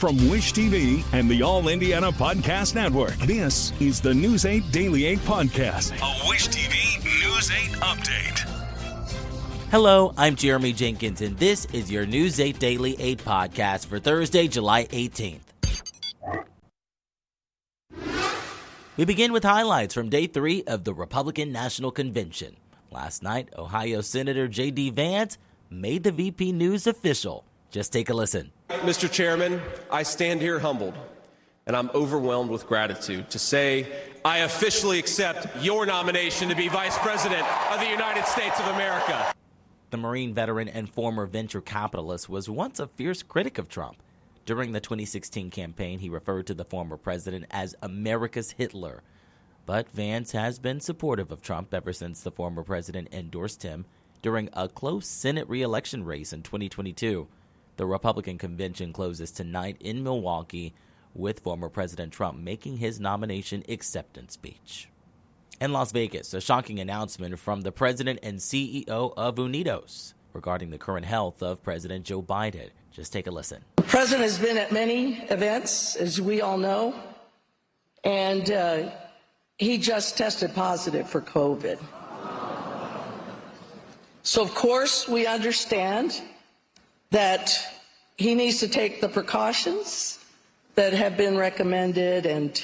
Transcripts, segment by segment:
From Wish TV and the All Indiana Podcast Network, this is the News 8 Daily 8 Podcast, a Wish TV News 8 update. Hello, I'm Jeremy Jenkins, and this is your News 8 Daily 8 Podcast for Thursday, July 18th. We begin with highlights from Day 3 of the Republican National Convention. Last night, Ohio Senator J.D. Vance made the VP news official. Just take a listen. Mr. Chairman, I stand here humbled, and I'm overwhelmed with gratitude to say I officially accept your nomination to be Vice President of the United States of America. The Marine veteran and former venture capitalist was once a fierce critic of Trump. During the 2016 campaign, he referred to the former president as America's Hitler. But Vance has been supportive of Trump ever since the former president endorsed him during a close Senate re-election race in 2022. The Republican convention closes tonight in Milwaukee, with former President Trump making his nomination acceptance speech. In Las Vegas, a shocking announcement from the president and CEO of Unidos regarding the current health of President Joe Biden. Just take a listen. The president has been at many events, as we all know, and he just tested positive for COVID. So, of course, we understand that he needs to take the precautions that have been recommended, and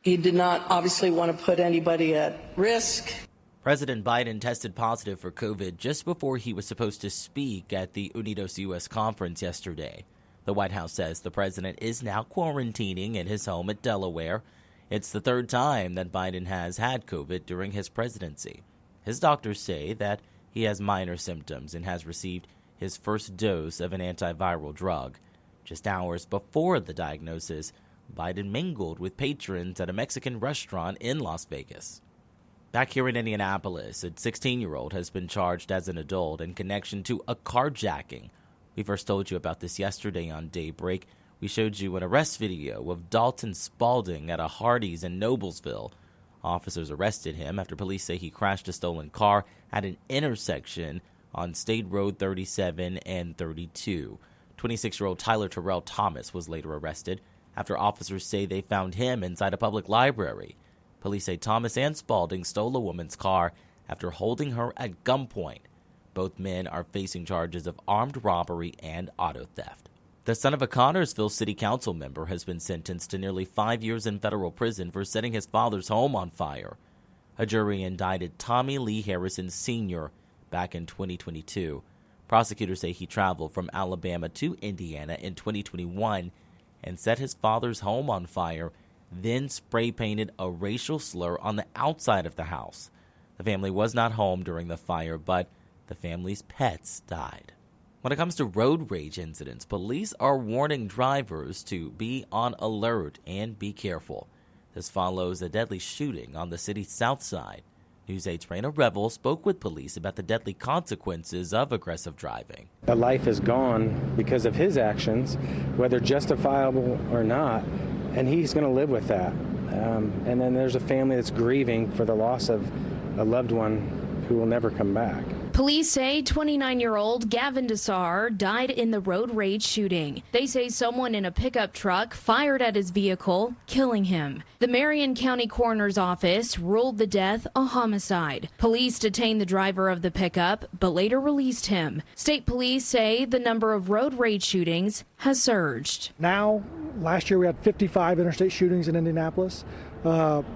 he did not obviously want to put anybody at risk. President Biden tested positive for COVID just before he was supposed to speak at the Unidos U.S. conference yesterday. The White House says the president is now quarantining in his home at Delaware. It's the third time that Biden has had COVID during his presidency. His doctors say that he has minor symptoms and has received his first dose of an antiviral drug. Just hours before the diagnosis, Biden mingled with patrons at a Mexican restaurant in Las Vegas. Back here in Indianapolis, a 16-year-old has been charged as an adult in connection to a carjacking. We first told you about this yesterday on Daybreak. We showed you an arrest video of Dalton Spaulding at a Hardee's in Noblesville. Officers arrested him after police say he crashed a stolen car at an intersection on State Road 37 and 32. 26-year-old Tyler Terrell Thomas was later arrested after officers say they found him inside a public library. Police say Thomas and Spaulding stole a woman's car after holding her at gunpoint. Both men are facing charges of armed robbery and auto theft. The son of a Connersville City Council member has been sentenced to nearly 5 years in federal prison for setting his father's home on fire. A jury indicted Tommy Lee Harrison Sr. back in 2022. Prosecutors say he traveled from Alabama to Indiana in 2021 and set his father's home on fire, then spray-painted a racial slur on the outside of the house. The family was not home during the fire, but the family's pets died. When it comes to road rage incidents, police are warning drivers to be on alert and be careful. This follows a deadly shooting on the city's south side. News 8's Raina Revel spoke with police about the deadly consequences of aggressive driving. A life is gone because of his actions, whether justifiable or not, and he's going to live with that. And then there's a family that's grieving for the loss of a loved one who will never come back. Police say 29-year-old Gavin Desar died in the road rage shooting. They say someone in a pickup truck fired at his vehicle, killing him. The Marion County Coroner's Office ruled the death a homicide. Police detained the driver of the pickup, but later released him. State police say the number of road rage shootings has surged. Now, last year we had 55 interstate shootings in Indianapolis.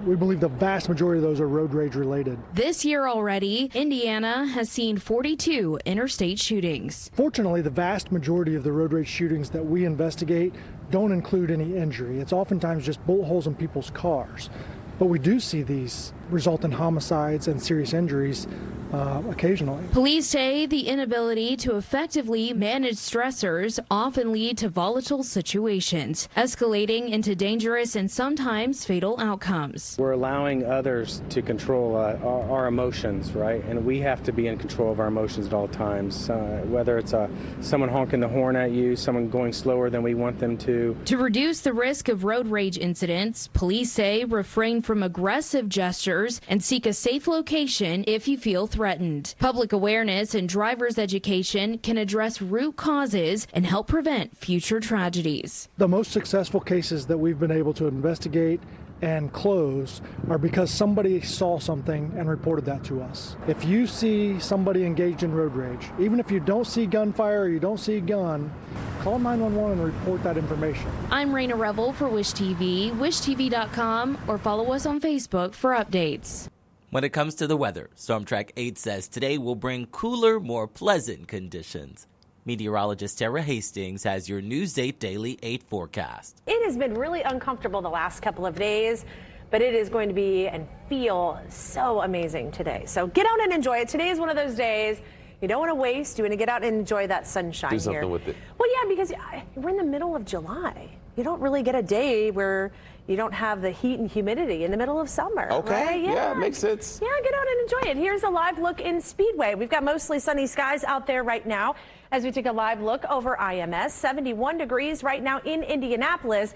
We believe the vast majority of those are road rage related. This year already, Indiana has seen 42 interstate shootings. Fortunately, the vast majority of the road rage shootings that we investigate don't include any injury. It's oftentimes just bullet holes in people's cars. But we do see these result in homicides and serious injuries occasionally. Police say the inability to effectively manage stressors often lead to volatile situations, escalating into dangerous and sometimes fatal outcomes. We're allowing others to control our emotions, right? And we have to be in control of our emotions at all times, whether it's someone honking the horn at you, someone going slower than we want them to. To reduce the risk of road rage incidents, police say refrain from aggressive gestures shelters and seek a safe location if you feel threatened. Public awareness and driver's education can address root causes and help prevent future tragedies. The most successful cases that we've been able to investigate and close are because somebody saw something and reported that to us. If you see somebody engaged in road rage, even if you don't see gunfire or you don't see a gun, call 911 and report that information. I'm Raina Revel for Wish TV, wishtv.com, or follow us on Facebook for updates. When it comes to the weather, Storm Track 8 says today will bring cooler, more pleasant conditions. Meteorologist Tara Hastings has your News 8 Daily 8 forecast. It has been really uncomfortable the last couple of days, but it is going to be and feel so amazing today. So get out and enjoy it. Today is one of those days you don't want to waste. You want to get out and enjoy that sunshine Do something here. with it. Well, yeah, because we're in the middle of July. You don't really get a day where you don't have the heat and humidity in the middle of summer. Okay, right? yeah, makes sense. Yeah, get out and enjoy it. Here's a live look in Speedway. We've got mostly sunny skies out there right now as we take a live look over IMS. 71 degrees right now in Indianapolis.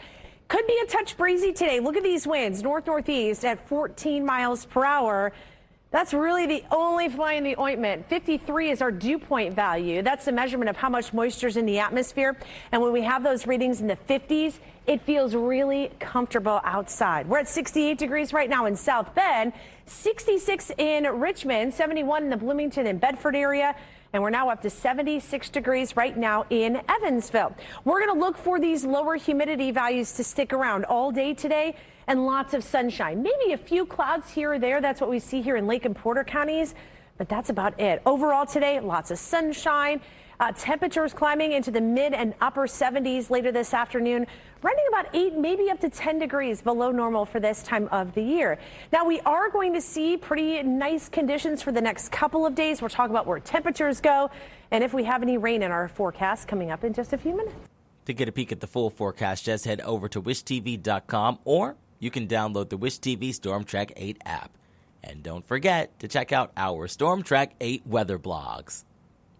Could be a touch breezy today. Look at these winds, north-northeast at 14 miles per hour. That's really the only fly in the ointment. 53 is our dew point value. That's the measurement of how much moisture is in the atmosphere. And when we have those readings in the 50s, it feels really comfortable outside. We're at 68 degrees right now in South Bend, 66 in Richmond, 71 in the Bloomington and Bedford area. And we're now up to 76 degrees right now in Evansville. We're going to look for these lower humidity values to stick around all day today and lots of sunshine. Maybe a few clouds here or there. That's what we see here in Lake and Porter counties, but that's about it. Overall today, lots of sunshine. Temperatures climbing into the mid and upper 70s later this afternoon, running about 8, maybe up to 10 degrees below normal for this time of the year. Now, we are going to see pretty nice conditions for the next couple of days. We'll talk about where temperatures go and if we have any rain in our forecast coming up in just a few minutes. To get a peek at the full forecast, just head over to wishtv.com, or you can download the Wish TV Storm Track 8 app. And don't forget to check out our Storm Track 8 weather blogs.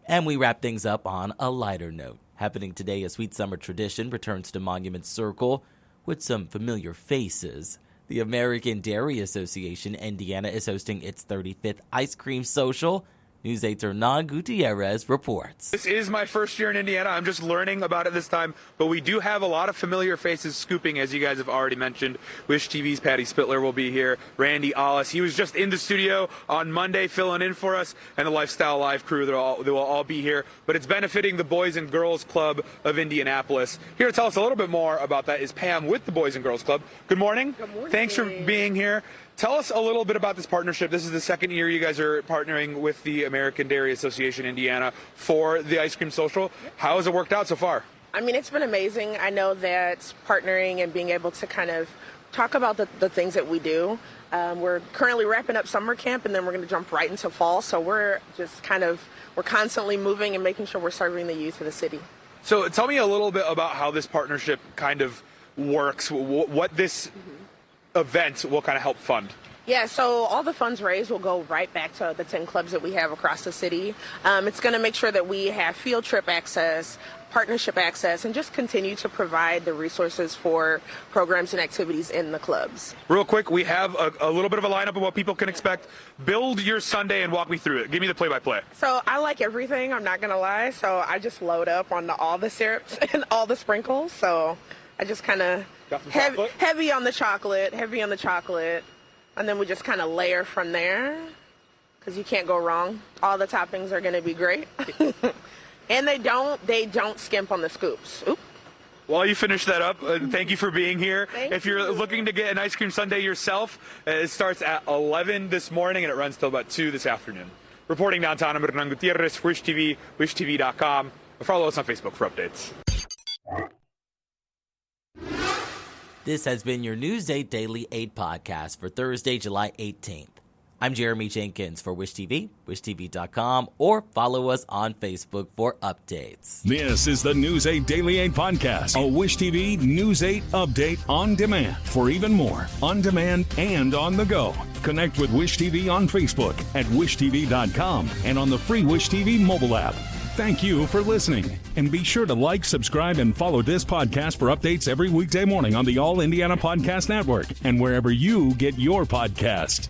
And we wrap things up on a lighter note. Happening today, a sweet summer tradition returns to Monument Circle with some familiar faces. The American Dairy Association Indiana is hosting its 35th Ice Cream Social. News 8's Hernan Gutierrez reports. This is my first year in Indiana. I'm just learning about it this time, but we do have a lot of familiar faces scooping, as you guys have already mentioned. Wish TV's Patty Spittler will be here. Randy Ollis, he was just in the studio on Monday filling in for us, and the Lifestyle Live crew, they will all be here. But it's benefiting the Boys and Girls Club of Indianapolis. Here to tell us a little bit more about that is Pam with the Boys and Girls Club. Good morning. Good morning. Thanks for being here. Tell us a little bit about this partnership. This is the second year you guys are partnering with the American Dairy Association Indiana for the Ice Cream Social. How has it worked out so far? I mean, it's been amazing. I know that partnering and being able to kind of talk about the things that we do. We're currently wrapping up summer camp, and then we're going to jump right into fall. So we're just we're constantly moving and making sure we're serving the youth of the city. So tell me a little bit about how this partnership kind of works, what this event will kind of help fund. Yeah, so all the funds raised will go right back to the 10 clubs that we have across the city. It's going to make sure that we have field trip access, partnership access, and just continue to provide the resources for programs and activities in the clubs. Real quick, we have a little bit of a lineup of what people can expect. Build your Sunday and walk me through it. Give me the play-by-play. So I like everything, I'm not going to lie. So I just load up on all the syrups and all the sprinkles. So I just kind of heavy on the chocolate, and then we just kind of layer from there, because you can't go wrong. All the toppings are going to be great. And they don't skimp on the scoops. Oop. While you finish that up, thank you for being here. If you're you. looking to get an ice cream sundae yourself, it starts at 11 this morning and it runs till about 2 this afternoon. Reporting downtown, I'm Hernan Gutierrez, Wish TV, wishtv.com. Follow us on Facebook for updates. This has been your News 8 Daily 8 podcast for Thursday, July 18th. I'm Jeremy Jenkins for Wish TV, wishtv.com, or follow us on Facebook for updates. This is the News 8 Daily 8 podcast, a Wish TV News 8 update on demand. For even more, on demand and on the go, connect with Wish TV on Facebook at wishtv.com and on the free Wish TV mobile app. Thank you for listening, and be sure to like, subscribe, and follow this podcast for updates every weekday morning on the All Indiana Podcast Network and wherever you get your podcast.